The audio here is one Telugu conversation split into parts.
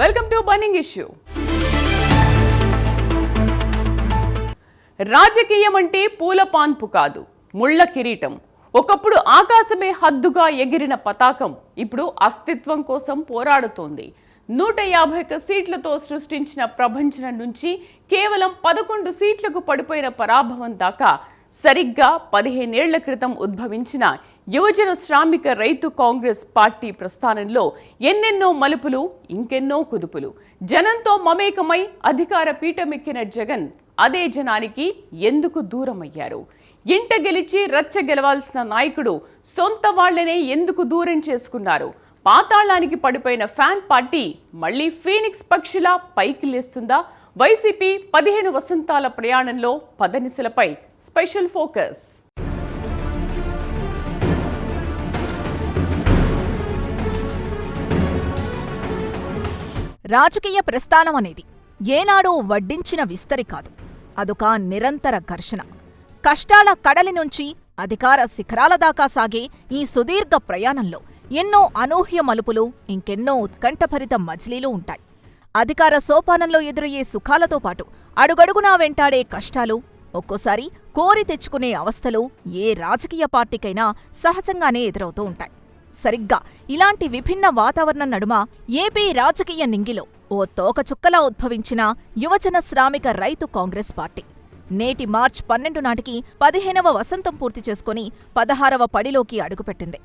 Welcome to burning issue. రాజకీయం అంటే పూల పాన్పు కాదు, ముళ్ళ కిరీటం. ఒకప్పుడు ఆకాశమే హద్దుగా ఎగిరిన పతాకం ఇప్పుడు అస్తిత్వం కోసం పోరాడుతోంది. 151 సీట్లతో సృష్టించిన ప్రభంజనం నుంచి కేవలం 11 సీట్లకు పడిపోయిన పరాభవం దాకా సరిగ్గా 15 ఏళ్ల క్రితం ఉద్భవించిన యువజన శ్రామిక రైతు కాంగ్రెస్ పార్టీ ప్రస్థానంలో ఎన్నెన్నో మలుపులు, ఇంకెన్నో కుదుపులు. జనంతో మమేకమై అధికార పీఠమెక్కిన జగన్ అదే జనానికి ఎందుకు దూరమయ్యారు? ఇంట గెలిచి రచ్చ గెలవాల్సిన నాయకుడు సొంత వాళ్లనే ఎందుకు దూరం చేసుకున్నారు? పాతాళానికి పడిపోయిన ఫ్యాన్ పార్టీ మళ్లీ ఫీనిక్స్ పక్షిలా పైకి లేస్తుందా? వైసీపీ 15 వసంతాల ప్రయాణంలో పదనిసలపై స్పెషల్ ఫోకస్. రాజకీయ ప్రస్థానం అనేది ఏనాడూ వడ్డించిన విస్తరి కాదు. అదొక నిరంతర ఘర్షణ. కష్టాల కడలి నుంచి అధికార శిఖరాల దాకా సాగే ఈ సుదీర్ఘ ప్రయాణంలో ఎన్నో అనూహ్య మలుపులు, ఇంకెన్నో ఉత్కంఠభరిత మజిలీలు ఉంటాయి. అధికార సోపానంలో ఎదురయ్యే సుఖాలతో పాటు అడుగడుగునా వెంటాడే కష్టాలు, ఒక్కోసారి కోరి తెచ్చుకునే అవస్థలు ఏ రాజకీయ పార్టీకైనా సహజంగానే ఎదురవుతూ ఉంటాయి. సరిగ్గా ఇలాంటి విభిన్న వాతావరణం నడుమ ఏపీ రాజకీయ నింగిలో ఓ తోకచుక్కలా ఉద్భవించిన యువజన శ్రామిక రైతు కాంగ్రెస్ పార్టీ నేటి మార్చి 12 నాటికి 15వ వసంతం పూర్తి చేసుకుని 16వ పడిలోకి అడుగుపెట్టింది.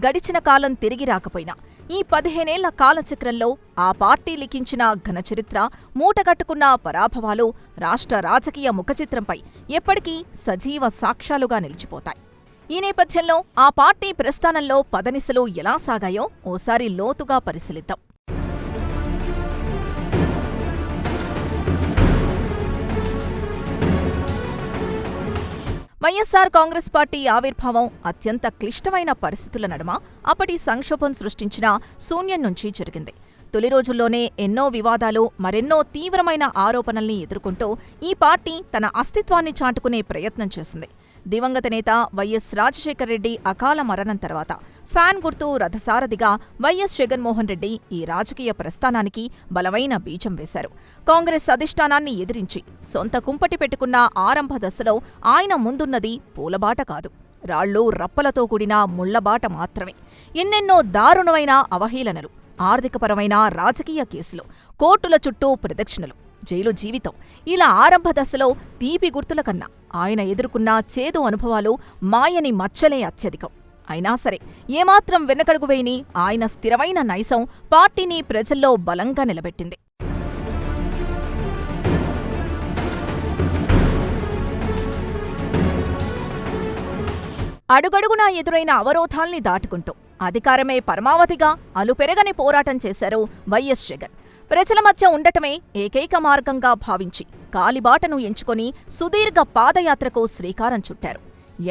గడిచిన కాలం తిరిగి రాకపోయినా ఈ 15 ఏళ్ల కాలచక్రంలో ఆ పార్టీ లిఖించిన ఘనచరిత్ర, మూటగట్టుకున్న పరాభవాలు రాష్ట్ర రాజకీయ ముఖచిత్రంపై ఎప్పటికీ సజీవ సాక్ష్యాలుగా నిలిచిపోతాయి. ఈ నేపథ్యంలో ఆ పార్టీ ప్రస్థానంలో పదనిసలు ఎలా సాగాయో ఓసారి లోతుగా పరిశీలిద్దాం. వైఎస్సార్ కాంగ్రెస్ పార్టీ ఆవిర్భావం అత్యంత క్లిష్టమైన పరిస్థితుల నడుమ అప్పటి సంక్షోభం సృష్టించిన శూన్యం నుంచి జరిగింది. తొలి రోజుల్లోనే ఎన్నో వివాదాలు, మరెన్నో తీవ్రమైన ఆరోపణల్ని ఎదుర్కొంటూ ఈ పార్టీ తన అస్తిత్వాన్ని చాటుకునే ప్రయత్నం చేసింది. దివంగత నేత వైఎస్ రాజశేఖరరెడ్డి అకాల మరణం తర్వాత ఫ్యాన్ గుర్తు రథసారథిగా వైఎస్ జగన్మోహన్ రెడ్డి ఈ రాజకీయ ప్రస్థానానికి బలమైన బీజం వేశారు. కాంగ్రెస్ అధిష్టానాన్ని ఎదిరించి సొంత కుంపటి పెట్టుకున్న ఆరంభ దశలో ఆయన ముందున్నది పూలబాట కాదు, రాళ్లు రప్పలతో కూడిన ముళ్లబాట మాత్రమే. ఎన్నెన్నో దారుణమైన అవహేళనలు, ఆర్థికపరమైన రాజకీయ కేసులు, కోర్టుల చుట్టూ ప్రదక్షిణలు, జైలు జీవితం, ఇలా ఆరంభ దశలో తీపి గుర్తుల కన్నా ఆయన ఎదుర్కొన్న చేదు అనుభవాలు మాయని మచ్చలే అత్యధికం. అయినా సరే ఏమాత్రం వెనకడుగు వేయని ఆయన స్థిరమైన నైజం పార్టీని ప్రజల్లో బలంగా నిలబెట్టింది. అడుగడుగునా ఎదురైన అవరోధాల్ని దాటుకుంటూ అధికారమే పరమావధిగా అలుపెరగని పోరాటం చేశారు వైఎస్ జగన్. ప్రజల మధ్య ఉండటమే ఏకైక మార్గంగా భావించి కాలిబాటను ఎంచుకొని సుదీర్ఘ పాదయాత్రకు శ్రీకారం చుట్టారు.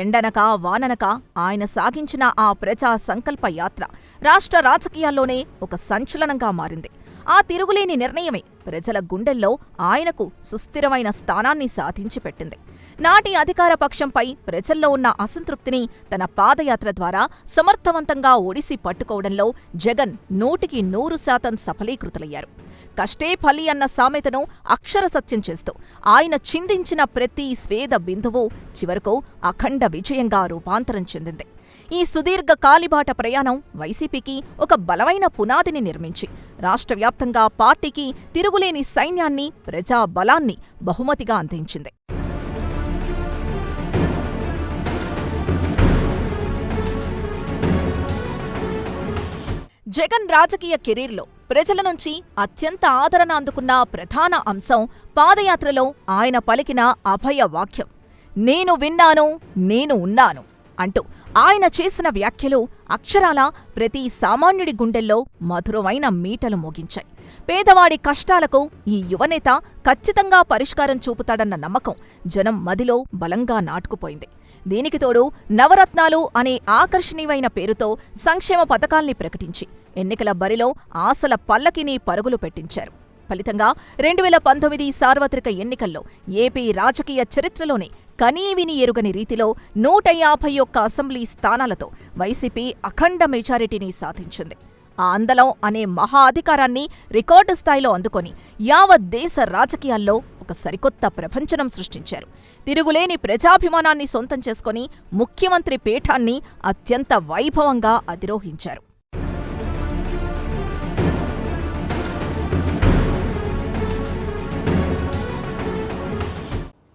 ఎండనక వాననక ఆయన సాగించిన ఆ ప్రజా సంకల్ప యాత్ర రాష్ట్ర రాజకీయాల్లోనే ఒక సంచలనంగా మారింది. ఆ తిరుగులేని నిర్ణయమే ప్రజల గుండెల్లో ఆయనకు సుస్థిరమైన స్థానాన్ని సాధించి పెట్టింది. నాటి అధికార పక్షంపై ప్రజల్లో ఉన్న అసంతృప్తిని తన పాదయాత్ర ద్వారా సమర్థవంతంగా ఒడిసి పట్టుకోవడంలో జగన్ 100% సఫలీకృతులయ్యారు. కష్టే ఫలి అన్న సామెతను అక్షర సత్యం చేస్తూ ఆయన చిందించిన ప్రతి స్వేద బిందువు చివరకు అఖండ విజయంగా రూపాంతరం చెందింది. ఈ సుదీర్ఘ కాలిబాట ప్రయాణం వైసీపీకి ఒక బలమైన పునాదిని నిర్మించి రాష్ట్ర వ్యాప్తంగా పార్టీకి తిరుగులేని సైన్యాన్ని, ప్రజా బలాన్ని బహుమతిగా అందించింది. జగన్ రాజకీయ కెరీర్లో ప్రజల నుంచి అత్యంత ఆదరణ అందుకున్న ప్రధాన అంశం పాదయాత్రలో ఆయన పలికిన అభయ వాక్యం, నేను విన్నాను, నేను ఉన్నాను అంటూ ఆయన చేసిన వ్యాఖ్యలు అక్షరాలా ప్రతి సామాన్యుడి గుండెల్లో మధురమైన మీటలు మోగించాయి. పేదవాడి కష్టాలకు ఈ యువనేత ఖచ్చితంగా పరిష్కారం చూపుతాడన్న నమ్మకం జనం మదిలో బలంగా నాటుకుపోయింది. దీనికి తోడు నవరత్నాలు అనే ఆకర్షణీయమైన పేరుతో సంక్షేమ పథకాల్ని ప్రకటించి ఎన్నికల బరిలో ఆశల పల్లకిని పరుగులు పెట్టించారు. ఫలితంగా 2019 సార్వత్రిక ఎన్నికల్లో ఏపీ రాజకీయ చరిత్రలోనే కనీవిని ఎరుగని రీతిలో 151 అసెంబ్లీ స్థానాలతో వైసీపీ అఖండ మెజారిటీని సాధించింది. ఆ అందలం అనే మహా అధికారాన్ని రికార్డు స్థాయిలో అందుకొని యావత్ దేశ రాజకీయాల్లో ఒక సరికొత్త ప్రపంచనం సృష్టించారు. తిరుగులేని ప్రజాభిమానాన్ని సొంతం చేసుకొని ముఖ్యమంత్రి పీఠాన్ని అత్యంత వైభవంగా అధిరోహించారు.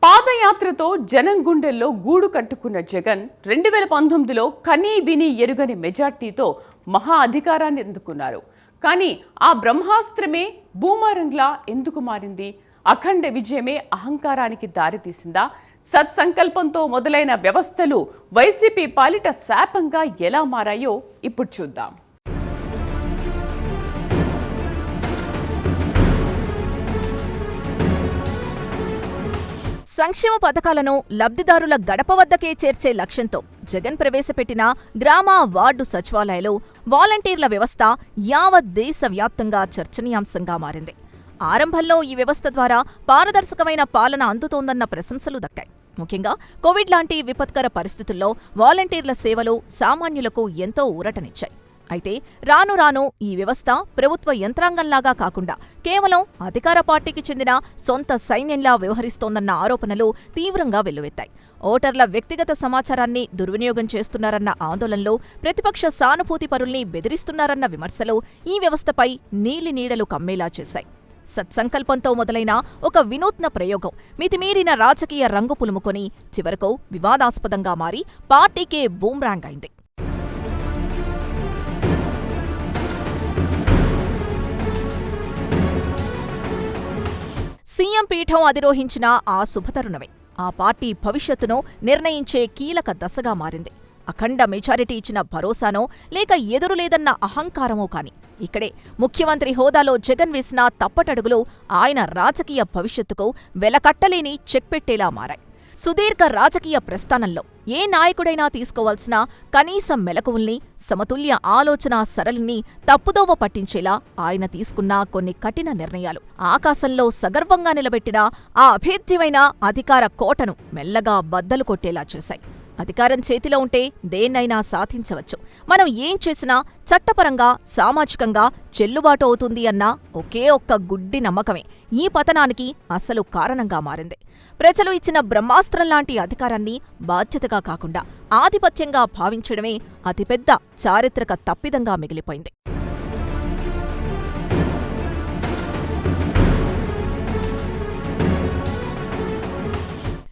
పాదయాత్రతో జనం గుండెల్లో గూడు కట్టుకున్న జగన్ 2019లో కనీ విని ఎరుగని మెజార్టీతో మహా అధికారాన్ని అందుకున్నారు. కానీ ఆ బ్రహ్మాస్త్రమే బూమరంగ్లా ఎందుకు మారింది? అఖండ విజయమే అహంకారానికి దారితీసిందా? సత్సంకల్పంతో మొదలైన వ్యవస్థలు వైసీపీ పాలిట శాపంగా ఎలా మారాయో ఇప్పుడు చూద్దాం. సంక్షేమ పథకాలను లబ్ధిదారుల గడప వద్దకే చేర్చే లక్ష్యంతో జగన్ ప్రవేశపెట్టిన గ్రామ, వార్డు సచివాలయాలు, వాలంటీర్ల వ్యవస్థ యావత్ దేశవ్యాప్తంగా చర్చనీయాంశంగా మారింది. ఆరంభంలో ఈ వ్యవస్థ ద్వారా పారదర్శకమైన పాలన అందుతోందన్న ప్రశంసలు దక్కాయి. ముఖ్యంగా కోవిడ్ లాంటి విపత్కర పరిస్థితుల్లో వాలంటీర్ల సేవలు సామాన్యులకు ఎంతో ఊరటనిచ్చాయి. అయితే రాను రాను ఈ వ్యవస్థ ప్రభుత్వ యంత్రాంగంలాగా కాకుండా కేవలం అధికార పార్టీకి చెందిన సొంత సైన్యంలా వ్యవహరిస్తోందన్న ఆరోపణలు తీవ్రంగా వెల్లువెత్తాయి. ఓటర్ల వ్యక్తిగత సమాచారాన్ని దుర్వినియోగం చేస్తున్నారన్న ఆందోళనలు, ప్రతిపక్ష సానుభూతి పరుల్ని బెదిరిస్తున్నారన్న విమర్శలు ఈ వ్యవస్థపై నీలి నీడలు కమ్మేలా చేశాయి. సత్సంకల్పంతో మొదలైన ఒక వినూత్న ప్రయోగం మితిమీరిన రాజకీయ రంగు పులుముకొని చివరకు వివాదాస్పదంగా మారి పార్టీకే బూమ్రాంగ్ అయింది. సీఎం పీఠం అధిరోహించిన ఆ శుభతరుణమే ఆ పార్టీ భవిష్యత్తును నిర్ణయించే కీలక దశగా మారింది. అఖండ మెజారిటీ ఇచ్చిన భరోసానో లేక ఎదురులేదన్న అహంకారమో కాని ఇక్కడే ముఖ్యమంత్రి హోదాలో జగన్ వేసిన తప్పటడుగులు ఆయన రాజకీయ భవిష్యత్తుకు వెలకట్టలేని చెక్ పెట్టేలా మారాయి. సుదీర్ఘ రాజకీయ ప్రస్థానంలో ఏ నాయకుడైనా తీసుకోవాల్సిన కనీస మెలకువల్ని, సమతుల్య ఆలోచనా సరళిని తప్పుదోవ పట్టించేలా ఆయన తీసుకున్న కొన్ని కఠిన నిర్ణయాలు ఆకాశంలో సగర్వంగా నిలబెట్టిన ఆ అభేద్యమైన అధికార కోటను మెల్లగా బద్దలు కొట్టేలా చేశాయి. అధికారం చేతిలో ఉంటే దేన్నైనా సాధించవచ్చు, మనం ఏం చేసినా చట్టపరంగా, సామాజికంగా చెల్లుబాటు అవుతుంది అన్న ఒకే ఒక్క గుడ్డి నమ్మకమే ఈ పతనానికి అసలు కారణంగా మారింది. ప్రజలు ఇచ్చిన బ్రహ్మాస్త్రంలాంటి అధికారాన్ని బాధ్యతగా కాకుండా ఆధిపత్యంగా భావించడమే అతిపెద్ద చారిత్రక తప్పిదంగా మిగిలిపోయింది.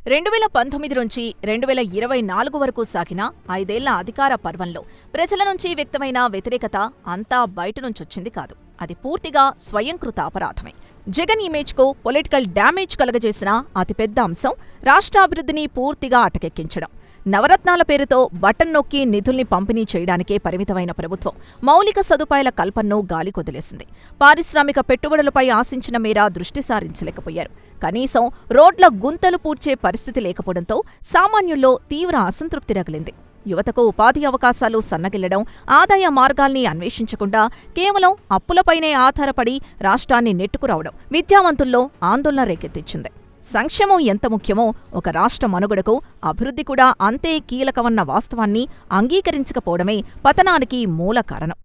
2019 నుంచి 2024 వరకు సాగిన 5 ఏళ్ల అధికార పర్వంలో ప్రజల నుంచి వ్యక్తమైన వ్యతిరేకత అంతా బయట నుంచొచ్చింది కాదు. అది పూర్తిగా స్వయంకృత అపరాధమే. జగన్ ఇమేజ్కు పొలిటికల్ డ్యామేజ్ కలగజేసిన అతిపెద్ద అంశం రాష్ట్రాభివృద్ధిని పూర్తిగా అటకెక్కించడం. నవరత్నాల పేరుతో బటన్ నొక్కి నిధుల్ని పంపిణీ చేయడానికే పరిమితమైన ప్రభుత్వం మౌలిక సదుపాయాల కల్పనను గాలికొదిలేసింది. పారిశ్రామిక పెట్టుబడులపై ఆశించిన మేర దృష్టి సారించలేకపోయారు. కనీసం రోడ్ల గుంతలు పూడ్చే పరిస్థితి లేకపోవడంతో సామాన్యుల్లో తీవ్ర అసంతృప్తి రగిలింది. యువతకు ఉపాధి అవకాశాలు సన్నగిల్లడం, ఆదాయ మార్గాల్ని అన్వేషించకుండా కేవలం అప్పులపైనే ఆధారపడి రాష్ట్రాన్ని నెట్టుకురావడం విద్యావంతుల్లో ఆందోళన రేకెత్తించింది. సంక్షేమం ఎంత ముఖ్యమో ఒక రాష్ట్ర మనుగడకు అభివృద్ధి కూడా అంతే కీలకమన్న వాస్తవాన్ని అంగీకరించకపోవడమే పతనానికి మూల కారణం.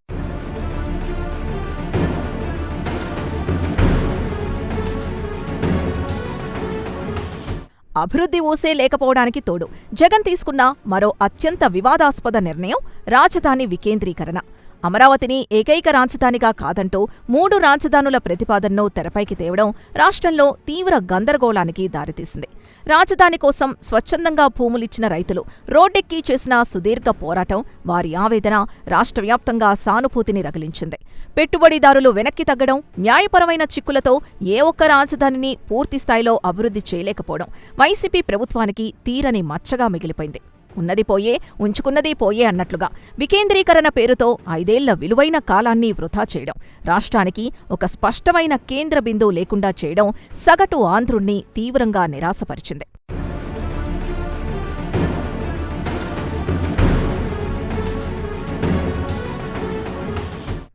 అభివృద్ధి ఊసే లేకపోవడానికి తోడు జగన్ తీసుకున్న మరో అత్యంత వివాదాస్పద నిర్ణయం రాజధాని వికేంద్రీకరణ. అమరావతిని ఏకైక రాజధానిగా కాదంటూ 3 రాజధానుల ప్రతిపాదనను తెరపైకి తేవడం రాష్ట్రంలో తీవ్ర గందరగోళానికి దారితీసింది. రాజధాని కోసం స్వచ్ఛందంగా భూములిచ్చిన రైతులు రోడ్డెక్కి చేసిన సుదీర్ఘ పోరాటం, వారి ఆవేదన రాష్ట్ర వ్యాప్తంగా సానుభూతిని రగిలించింది. పెట్టుబడిదారులు వెనక్కి తగ్గడం, న్యాయపరమైన చిక్కులతో ఏ ఒక్క రాజధానిని పూర్తిస్థాయిలో అభివృద్ధి చేయలేకపోవడం వైసీపీ ప్రభుత్వానికి తీరని మచ్చగా మిగిలిపోయింది. ఉన్నది పోయే, ఉంచుకున్నది పోయే అన్నట్లుగా వికేంద్రీకరణ పేరుతో 5 ఏళ్ల విలువైన కాలాన్ని వృధా చేయడం, రాష్ట్రానికి ఒక స్పష్టమైన కేంద్ర బిందువు లేకుండా చేయడం సగటు ఆంధ్రుణ్ణి తీవ్రంగా నిరాశపరిచింది.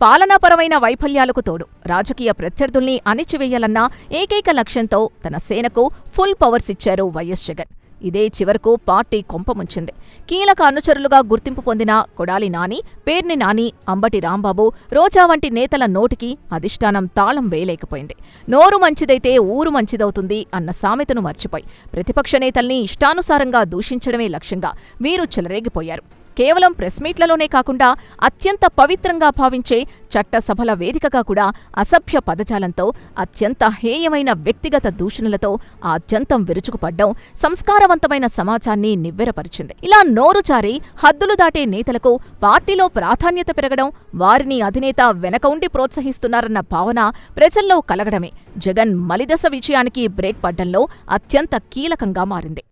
పాలనాపరమైన వైఫల్యాలకు తోడు రాజకీయ ప్రత్యర్థుల్ని అణిచివేయాలన్న ఏకైక లక్ష్యంతో తన సేనకు ఫుల్ పవర్స్ ఇచ్చారు వైఎస్ జగన్. ఇదే చివరకు పార్టీ కొంపముంచింది. కీలక అనుచరులుగా గుర్తింపు పొందిన కొడాలి నాని, పేర్ని నాని, అంబటి రాంబాబు, రోజా వంటి నేతల నోటికి అధిష్టానం తాళం వేయలేకపోయింది. నోరు మంచిదైతే ఊరు మంచిదవుతుంది అన్న సామెతను మర్చిపోయి ప్రతిపక్ష నేతల్ని ఇష్టానుసారంగా దూషించడమే లక్ష్యంగా వీరు చెలరేగిపోయారు. కేవలం ప్రెస్ మీట్లలోనే కాకుండా అత్యంత పవిత్రంగా భావించే చట్టసభల వేదికగా కూడా అసభ్య పదజాలంతో, అత్యంత హేయమైన వ్యక్తిగత దూషణలతో ఆద్యంతం విరుచుకుపడ్డం సంస్కారవంతమైన సమాజాన్ని నివ్వెరపరిచింది. ఇలా నోరు జారి హద్దులు దాటే నేతలకు పార్టీలో ప్రాధాన్యత పెరగడం, వారిని అధినేత వెనక ఉండి ప్రోత్సహిస్తున్నారన్న భావన ప్రజల్లో కలగడమే జగన్ మలిదశ విజయానికి బ్రేక్ పడ్డంలో అత్యంత కీలకంగా మారింది.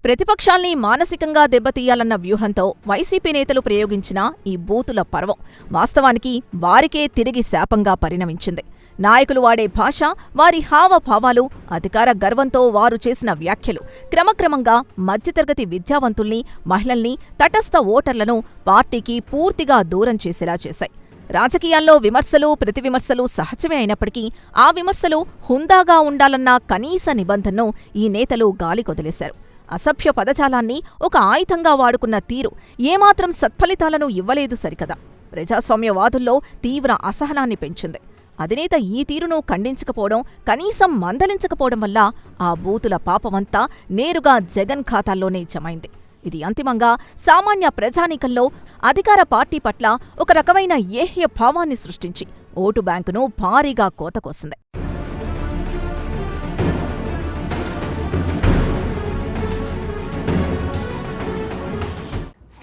ప్రతిపక్షాల్ని మానసికంగా దెబ్బతీయాలన్న వ్యూహంతో వైసీపీ నేతలు ప్రయోగించిన ఈ బూతుల పర్వం వాస్తవానికి వారికే తిరిగి శాపంగా పరిణమించింది. నాయకులు వాడే భాష, వారి హావభావాలు, అధికార గర్వంతో వారు చేసిన వ్యాఖ్యలు క్రమక్రమంగా మధ్యతరగతి విద్యావంతుల్ని, మహిళల్ని, తటస్థ ఓటర్లను పార్టీకి పూర్తిగా దూరం చేసేలా చేశాయి. రాజకీయాల్లో విమర్శలు, ప్రతివిమర్శలు సహజమే అయినప్పటికీ ఆ విమర్శలు హుందాగా ఉండాలన్న కనీస నిబంధనను ఈ నేతలు గాలికొదిలేశారు. అసభ్య పదజాలాన్ని ఒక ఆయుధంగా వాడుకున్న తీరు ఏమాత్రం సత్ఫలితాలను ఇవ్వలేదు సరికదా, ప్రజాస్వామ్యవాదుల్లో తీవ్ర అసహనాన్ని పెంచింది. అధినేత ఈ తీరును ఖండించకపోవడం, కనీసం మందలించకపోవడం వల్ల ఆ బూతుల పాపమంతా నేరుగా జగన్ ఖాతాల్లోనే జమైంది. ఇది అంతిమంగా సామాన్య ప్రజానీకంలో అధికార పార్టీ పట్ల ఒక రకమైన ఏహ్య భావాన్ని సృష్టించి ఓటు బ్యాంకును భారీగా కోతకోసింది.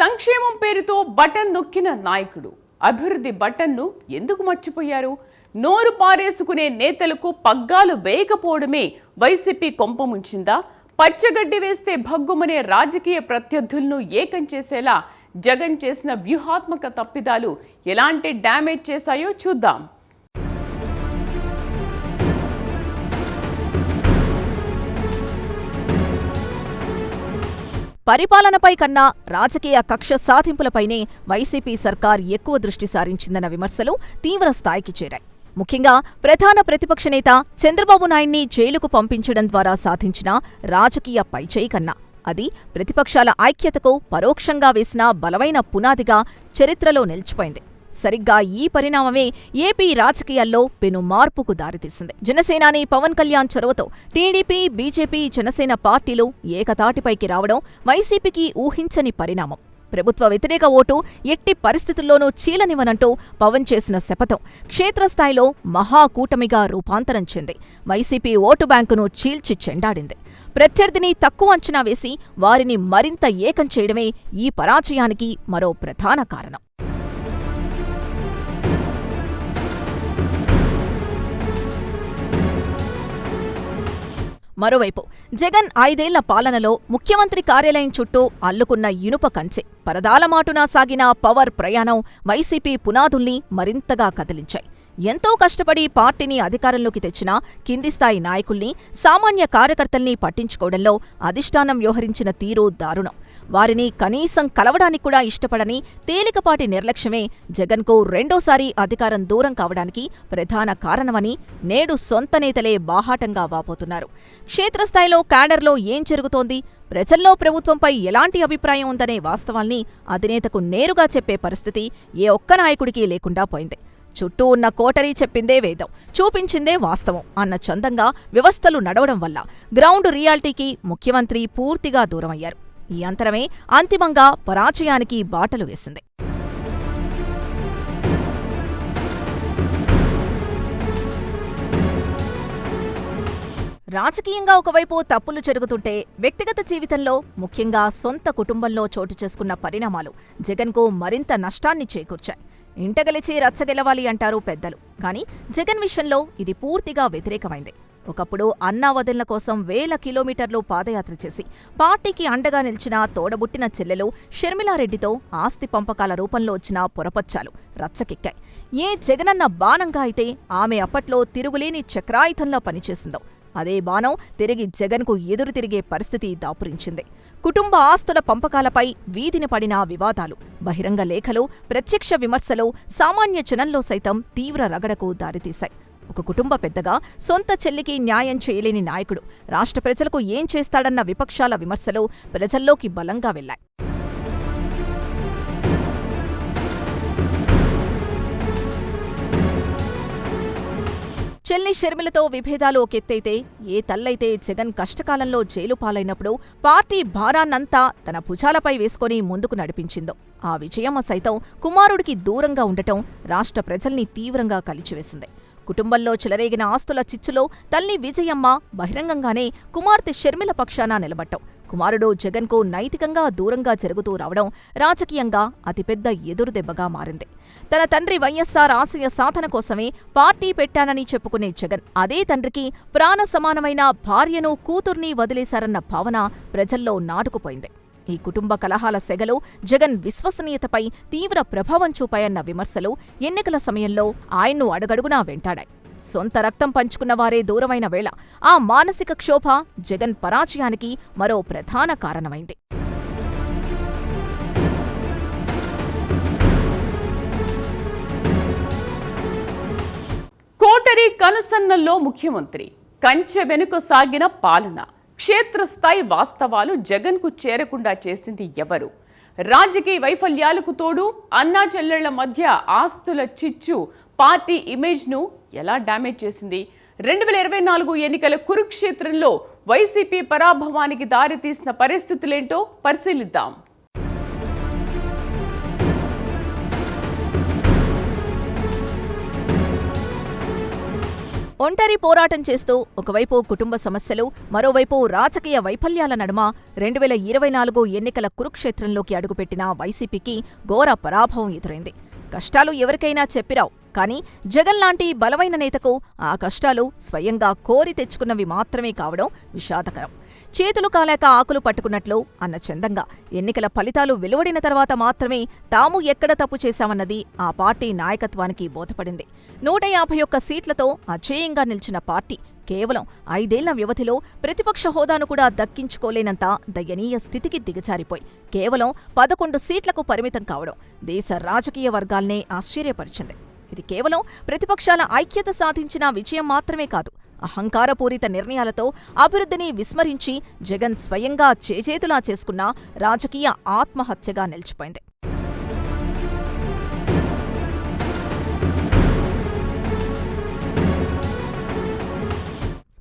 సంక్షేమం పేరుతో బటన్ నొక్కిన నాయకుడు అభివృద్ధి బటన్ను ఎందుకు మర్చిపోయారు? నోరు పారేసుకునే నేతలకు పగ్గాలు వేయకపోవడమే వైసీపీ కొంపముంచిందా? పచ్చగడ్డి వేస్తే భగ్గుమనే రాజకీయ ప్రత్యర్థులను ఏకం చేసేలా జగన్ చేసిన వ్యూహాత్మక తప్పిదాలు ఎలాంటి డ్యామేజ్ చేశాయో చూద్దాం. పరిపాలనపై కన్నా రాజకీయ కక్ష సాధింపులపైనే వైసీపీ సర్కార్ ఎక్కువ దృష్టి సారించిందన్న విమర్శలు తీవ్ర స్థాయికి చేరాయి. ముఖ్యంగా ప్రధాన ప్రతిపక్ష నేత చంద్రబాబు నాయుడిని జైలుకు పంపించడం ద్వారా సాధించిన రాజకీయ పైచేయి కన్నా అది ప్రతిపక్షాల ఐక్యతకు పరోక్షంగా వేసిన బలమైన పునాదిగా చరిత్రలో నిలిచిపోయింది. సరిగ్గా ఈ పరిణామమే ఏపీ రాజకీయాల్లో పెను మార్పుకు దారితీసింది. జనసేనాని పవన్ కళ్యాణ్ చొరవతో టీడీపీ, బీజేపీ, జనసేన పార్టీలు ఏకతాటిపైకి రావడం వైసీపీకి ఊహించని పరిణామం. ప్రభుత్వ వ్యతిరేక ఓటు ఎట్టి పరిస్థితుల్లోనూ చీలనివ్వనంటూ పవన్ చేసిన శపథం క్షేత్రస్థాయిలో మహాకూటమిగా రూపాంతరం చెంది వైసీపీ ఓటు బ్యాంకును చీల్చి చెండాడింది. ప్రత్యర్థిని తక్కువ అంచనా వేసి వారిని మరింత ఏకం చేయడమే ఈ పరాజయానికి మరో ప్రధాన కారణం. మరోవైపు జగన్ 5 ఏళ్ల పాలనలో ముఖ్యమంత్రి కార్యాలయం చుట్టూ అల్లుకున్న ఇనుప కంచె, పరదాలమాటున సాగిన పవర్ ప్రయాణం వైసీపీ పునాదుల్ని మరింతగా కదిలించాయి. ఎంతో కష్టపడి పార్టీని అధికారంలోకి తెచ్చిన కింది స్థాయి నాయకుల్ని, సామాన్య కార్యకర్తల్ని పట్టించుకోవడంలో అధిష్టానం వ్యవహరించిన తీరు దారుణం. వారిని కనీసం కలవడానికి కూడా ఇష్టపడని తేలికపాటి నిర్లక్ష్యమే జగన్కు రెండోసారి అధికారం దూరం కావడానికి ప్రధాన కారణమని నేడు సొంత నేతలే బాహాటంగా వాపోతున్నారు. క్షేత్రస్థాయిలో క్యాడర్లో ఏం జరుగుతోంది, ప్రజల్లో ప్రభుత్వంపై ఎలాంటి అభిప్రాయం ఉందనే వాస్తవాల్ని అధినేతకు నేరుగా చెప్పే పరిస్థితి ఏ ఒక్క నాయకుడికి లేకుండా పోయింది. చుట్టూ ఉన్న కోటరీ చెప్పిందే వేదం, చూపించిందే వాస్తవం అన్న చందంగా వ్యవస్థలు నడవడం వల్ల గ్రౌండ్ రియాలిటీకి ముఖ్యమంత్రి పూర్తిగా దూరమయ్యారు. ఈ అంతరమే అంతిమంగా పరాజయానికి బాటలు వేసింది. రాజకీయంగా ఒకవైపు తప్పులు జరుగుతుంటే వ్యక్తిగత జీవితంలో, ముఖ్యంగా సొంత కుటుంబంలో చోటు చేసుకున్న పరిణామాలు జగన్కు మరింత నష్టాన్ని చేకూర్చాయి. ఇంటగలిచి రచ్చగెలవాలి అంటారు పెద్దలు, కానీ జగన్ విషయంలో ఇది పూర్తిగా వ్యతిరేకమైంది. ఒకప్పుడు అన్నా వదినల కోసం వేల కిలోమీటర్లు పాదయాత్ర చేసి పార్టీకి అండగా నిలిచిన తోడబుట్టిన చెల్లెలు షర్మిలారెడ్డితో ఆస్తి పంపకాల రూపంలో వచ్చిన పొరపచ్చాలు రచ్చకెక్కాయి. ఏ జగనన్న బాణంగా అయితే ఆమె అప్పట్లో తిరుగులేని చక్రాయుధంలా పనిచేసిందో, అదే బాణం తిరిగి జగన్కు ఎదురు తిరిగే పరిస్థితి దాపురించింది. కుటుంబ ఆస్తుల పంపకాలపై వీధిని పడిన వివాదాలు, బహిరంగ లేఖలు, ప్రత్యక్ష విమర్శలు సామాన్య జనంలో సైతం తీవ్ర రగడకు దారితీశాయి. ఒక కుటుంబ పెద్దగా సొంత చెల్లికి న్యాయం చేయలేని నాయకుడు రాష్ట్ర ప్రజలకు ఏం చేస్తాడన్న విపక్షాల విమర్శలు ప్రజల్లోకి బలంగా వెళ్లాయి. చెల్లి షర్మిలతో విభేదాలు ఒకెత్తైతే, ఏ తల్లైతే జగన్ కష్టకాలంలో జైలు పాలైనప్పుడు పార్టీ భారాన్నంతా తన భుజాలపై వేసుకుని ముందుకు నడిపించిందో, ఆ విజయమ్మ సైతం కుమారుడికి దూరంగా ఉండటం రాష్ట్ర ప్రజల్ని తీవ్రంగా కలిచివేసింది. కుటుంబంలో చెలరేగిన ఆస్తుల చిచ్చులో తల్లి విజయమ్మ బహిరంగంగానే కుమార్తె షర్మిల పక్షాన నిలబట్టం, కుమారుడు జగన్కు నైతికంగా దూరంగా జరుగుతూ రావడం రాజకీయంగా అతిపెద్ద ఎదురుదెబ్బగా మారింది. తన తండ్రి వైఎస్సార్ ఆశయ సాధన కోసమే పార్టీ పెట్టానని చెప్పుకునే జగన్, అదే తండ్రికి ప్రాణ సమానమైన భార్యను, కూతుర్ని వదిలేశారన్న భావన ప్రజల్లో నాటుకుపోయింది. ఈ కుటుంబ కలహాల సెగలు జగన్ విశ్వసనీయతపై తీవ్ర ప్రభావం చూపాయన్న విమర్శలు ఎన్నికల సమయంలో ఆయన్ను అడుగడుగునా వెంటాడాయి. సొంత రక్తం పంచుకున్న వారే దూరమైన వేళ ఆ మానసిక క్షోభ జగన్ పరాజయానికి మరో ప్రధాన కారణమైంది. కోటరీ కనుసన్నల్లో ముఖ్యమంత్రి, కంచె వెనుక సాగిన పాలన, క్షేత్రస్థాయి వాస్తవాలు జగన్కు చేరకుండా చేసింది ఎవరు? రాజకీయ వైఫల్యాలకు తోడు అన్నా చెల్లెళ్ల మధ్య ఆస్తుల చిచ్చు పార్టీ ఇమేజ్ను ఎలా డ్యామేజ్ చేసింది? 2024 ఎన్నికల కురుక్షేత్రంలో వైసీపీ పరాభవానికి దారితీసిన పరిస్థితులేంటో పరిశీలిద్దాం. ఒంటరి పోరాటం చేస్తూ ఒకవైపు కుటుంబ సమస్యలు, మరోవైపు రాజకీయ వైఫల్యాల నడుమ 2024 ఎన్నికల కురుక్షేత్రంలోకి అడుగుపెట్టిన వైసీపీకి ఘోర పరాభవం ఎదురైంది. కష్టాలు ఎవరికైనా చెప్పిరావు, కానీ జగన్ లాంటి బలమైన నేతకు ఆ కష్టాలు స్వయంగా కోరి తెచ్చుకున్నవి మాత్రమే కావడం విషాదకరం. చేతులు కాలేక ఆకులు పట్టుకున్నట్లు అన్న చందంగా ఎన్నికల ఫలితాలు వెలువడిన తర్వాత మాత్రమే తాము ఎక్కడ తప్పు చేశామన్నది ఆ పార్టీ నాయకత్వానికి బోధపడింది. 151 సీట్లతో అజేయంగా నిలిచిన పార్టీ కేవలం 5 ఏళ్ల వ్యవధిలో ప్రతిపక్ష హోదాను కూడా దక్కించుకోలేనంత దయనీయ స్థితికి దిగజారిపోయి కేవలం 11 సీట్లకు పరిమితం కావడం దేశ రాజకీయ వర్గాల్నే ఆశ్చర్యపరిచింది. ఇది కేవలం ప్రతిపక్షాల ఐక్యత సాధించిన విజయం మాత్రమే కాదు, అహంకారపూరిత నిర్ణయాలతో అభివృద్ధిని విస్మరించి జగన్ స్వయంగా చేజేతులా చేసుకున్న రాజకీయ ఆత్మహత్యగా నిలిచిపోయింది.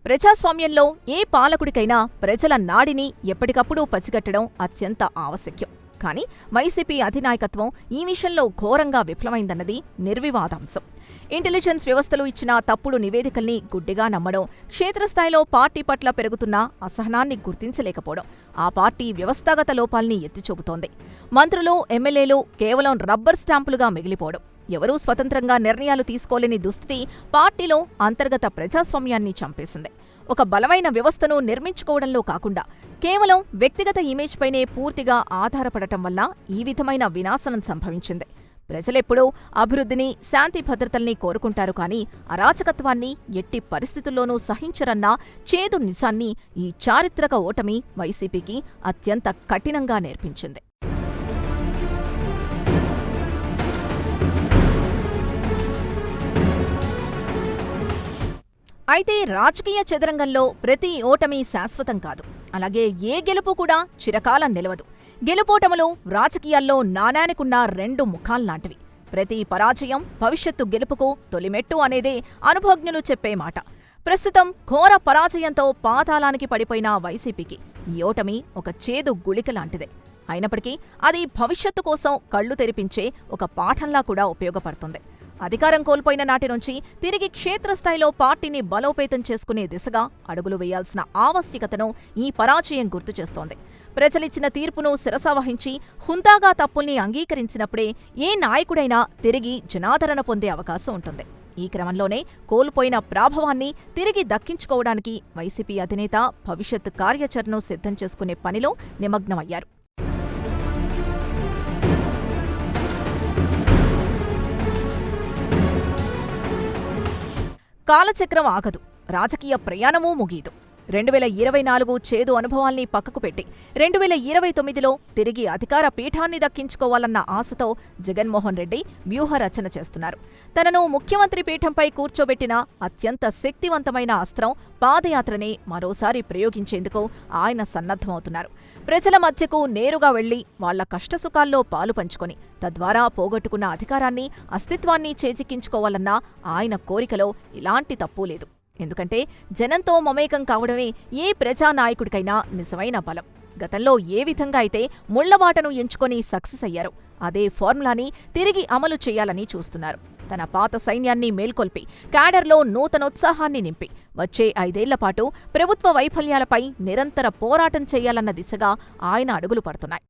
ప్రజాస్వామ్యంలో ఏ పాలకుడికైనా ప్రజల నాడిని ఎప్పటికప్పుడు పసిగట్టడం అత్యంత ఆవశ్యకం. కానీ వైసీపీ అధినాయకత్వం ఈ విషయంలో ఘోరంగా విఫలమైందన్నది నిర్వివాదాంశం. ఇంటెలిజెన్స్ వ్యవస్థలు ఇచ్చిన తప్పుడు నివేదికల్ని గుడ్డిగా నమ్మడం, క్షేత్రస్థాయిలో పార్టీ పట్ల పెరుగుతున్న అసహనాన్ని గుర్తించలేకపోవడం ఆ పార్టీ వ్యవస్థాగత లోపాల్ని ఎత్తిచూపుతోంది. మంత్రులు, ఎమ్మెల్యేలు కేవలం రబ్బర్ స్టాంపులుగా మిగిలిపోవడం, ఎవరూ స్వతంత్రంగా నిర్ణయాలు తీసుకోలేని దుస్థితి పార్టీలో అంతర్గత ప్రజాస్వామ్యాన్ని చంపేసింది. ఒక బలమైన వ్యవస్థను నిర్మించుకోవడంలో కాకుండా కేవలం వ్యక్తిగత ఇమేజ్ పైనే పూర్తిగా ఆధారపడటం వల్ల ఈ విధమైన వినాశనం సంభవించింది. ప్రజలెప్పుడూ అభివృద్ధిని, శాంతి భద్రతల్ని కోరుకుంటారు, కానీ అరాచకత్వాన్ని ఎట్టి పరిస్థితుల్లోనూ సహించరన్న చేదు నిజాన్ని ఈ చారిత్రక ఓటమి వైసీపీకి అత్యంత కఠినంగా నేర్పించింది. అయితే రాజకీయ చదరంగంలో ప్రతి ఓటమి శాశ్వతం కాదు. అలాగే ఏ గెలుపు కూడా చిరకాలం నిలవదు. గెలుపోటములు రాజకీయాల్లో నాణానికున్న 2 ముఖాల్లాంటివి. ప్రతి పరాజయం భవిష్యత్తు గెలుపుకు తొలిమెట్టు అనేదే అనుభవజ్ఞులు చెప్పే మాట. ప్రస్తుతం ఘోర పరాజయంతో పాతాళానికి పడిపోయిన వైసీపీకి ఈ ఓటమి ఒక చేదు గుళిక లాంటిదే. అయినప్పటికీ అది భవిష్యత్తు కోసం కళ్లు తెరిపించే ఒక పాఠంలా కూడా ఉపయోగపడుతుంది. అధికారం కోల్పోయిన నాటి నుంచి తిరిగి క్షేత్రస్థాయిలో పార్టీని బలోపేతం చేసుకునే దిశగా అడుగులు వేయాల్సిన ఆవశ్యకతను ఈ పరాజయం గుర్తుచేస్తోంది. ప్రజలిచ్చిన తీర్పును శిరసావహించి హుందాగా తప్పుల్ని అంగీకరించినప్పుడే ఏ నాయకుడైనా తిరిగి జనాదరణ పొందే అవకాశం ఉంటుంది. ఈ క్రమంలోనే కోల్పోయిన ప్రాభవాన్ని తిరిగి దక్కించుకోవడానికి వైసీపీ అధినేత భవిష్యత్ కార్యాచరణను సిద్ధం చేసుకునే పనిలో నిమగ్నమయ్యారు. కాలచక్రం ఆగదు, రాజకీయ ప్రయాణమూ ముగియదు. 2024 చేదు అనుభవాల్ని పక్కకు పెట్టి 2029లో తిరిగి అధికార పీఠాన్ని దక్కించుకోవాలన్న ఆశతో జగన్మోహన్ రెడ్డి వ్యూహరచన చేస్తున్నారు. తనను ముఖ్యమంత్రి పీఠంపై కూర్చోబెట్టిన అత్యంత శక్తివంతమైన అస్త్రం పాదయాత్రనే మరోసారి ప్రయోగించేందుకు ఆయన సన్నద్ధమవుతున్నారు. ప్రజల మధ్యకు నేరుగా వెళ్లి వాళ్ల కష్టసుఖాల్లో పాలు పంచుకొని తద్వారా పోగొట్టుకున్న అధికారాన్ని, అస్తిత్వాన్ని చేజిక్కించుకోవాలన్న ఆయన కోరికలో ఇలాంటి తప్పూ లేదు. ఎందుకంటే జనంతో మమేకం కావడమే ఏ ప్రజానాయకుడికైనా నిజమైన బలం. గతంలో ఏ విధంగా అయితే ముళ్లబాటను ఎంచుకొని సక్సెస్ అయ్యారో అదే ఫార్ములాని తిరిగి అమలు చేయాలని చూస్తున్నారు. తన పాత సైన్యాన్ని మేల్కొల్పి క్యాడర్లో నూతనోత్సాహాన్ని నింపి వచ్చే 5 ఏళ్ల పాటు ప్రభుత్వ వైఫల్యాలపై నిరంతర పోరాటం చేయాలన్న దిశగా ఆయన అడుగులు పడుతున్నాయి.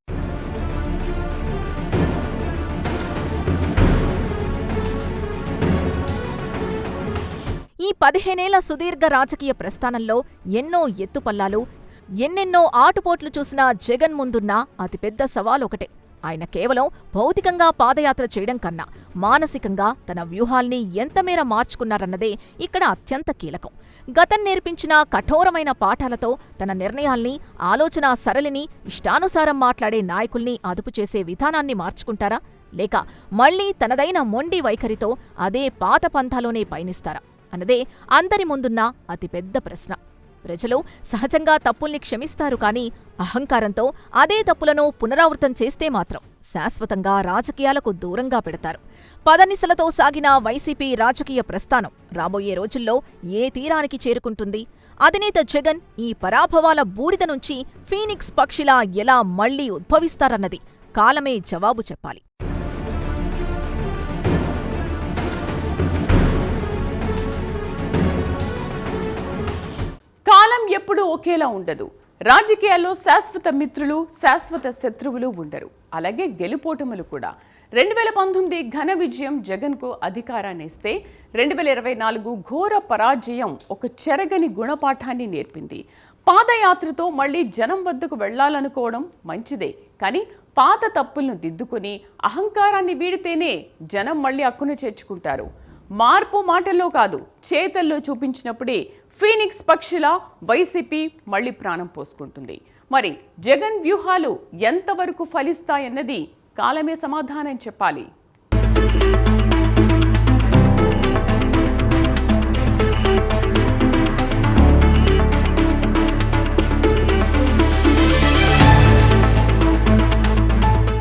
ఈ 15 ఏళ్ల సుదీర్ఘ రాజకీయ ప్రస్థానంలో ఎన్నో ఎత్తుపల్లాలు, ఎన్నెన్నో ఆటుపోట్లు చూసిన జగన్ ముందున్న అతిపెద్ద సవాలొకటే. ఆయన కేవలం భౌతికంగా పాదయాత్ర చేయడం కన్నా మానసికంగా తన వ్యూహాల్ని ఎంతమేర మార్చుకున్నారన్నదే ఇక్కడ అత్యంత కీలకం. గతం నేర్పించిన కఠోరమైన పాఠాలతో తన నిర్ణయాల్ని, ఆలోచనా సరళిని, ఇష్టానుసారం మాట్లాడే నాయకుల్ని అదుపు చేసే విధానాన్ని మార్చుకుంటారా? లేక మళ్లీ తనదైన మొండి వైఖరితో అదే పాత పంథాలోనే పయనిస్తారా అన్నదే అందరి ముందున్న అతిపెద్ద ప్రశ్న. ప్రజలు సహజంగా తప్పుల్ని క్షమిస్తారు కానీ అహంకారంతో అదే తప్పులను పునరావృతం చేస్తే మాత్రం శాశ్వతంగా రాజకీయాలకు దూరంగా పెడతారు. పదనిసలతో సాగిన వైసీపీ రాజకీయ ప్రస్థానం రాబోయే రోజుల్లో ఏ తీరానికి చేరుకుంటుంది? అధినేత జగన్ ఈ పరాభవాల బూడిద నుంచి ఫీనిక్స్ పక్షిలా ఎలా మళ్లీ ఉద్భవిస్తారన్నది కాలమే జవాబు చెప్పాలి. కాలం ఎప్పుడూ ఒకేలా ఉండదు. రాజకీయాల్లో శాశ్వత మిత్రులు, శాశ్వత శత్రువులు ఉండరు. అలాగే గెలుపోటములు కూడా. 2019 ఘన విజయం జగన్కు అధికారాన్ని ఇస్తే 2024 ఘోర పరాజయం ఒక చెరగని గుణపాఠాన్ని నేర్పింది. పాదయాత్రతో మళ్లీ జనం వద్దకు వెళ్లాలనుకోవడం మంచిదే, కానీ పాత తప్పులను దిద్దుకుని అహంకారాన్ని వీడితేనే జనం మళ్లీ హక్కును చేర్చుకుంటారు. మార్పు మాటల్లో కాదు, చేతల్లో చూపించినప్పుడే ఫీనిక్స్ పక్షిలా వైసీపీ మళ్లీ ప్రాణం పోసుకుంటుంది. మరి జగన్ వ్యూహాలు ఎంతవరకు ఫలిస్తాయన్నది కాలమే సమాధానం చెప్పాలి.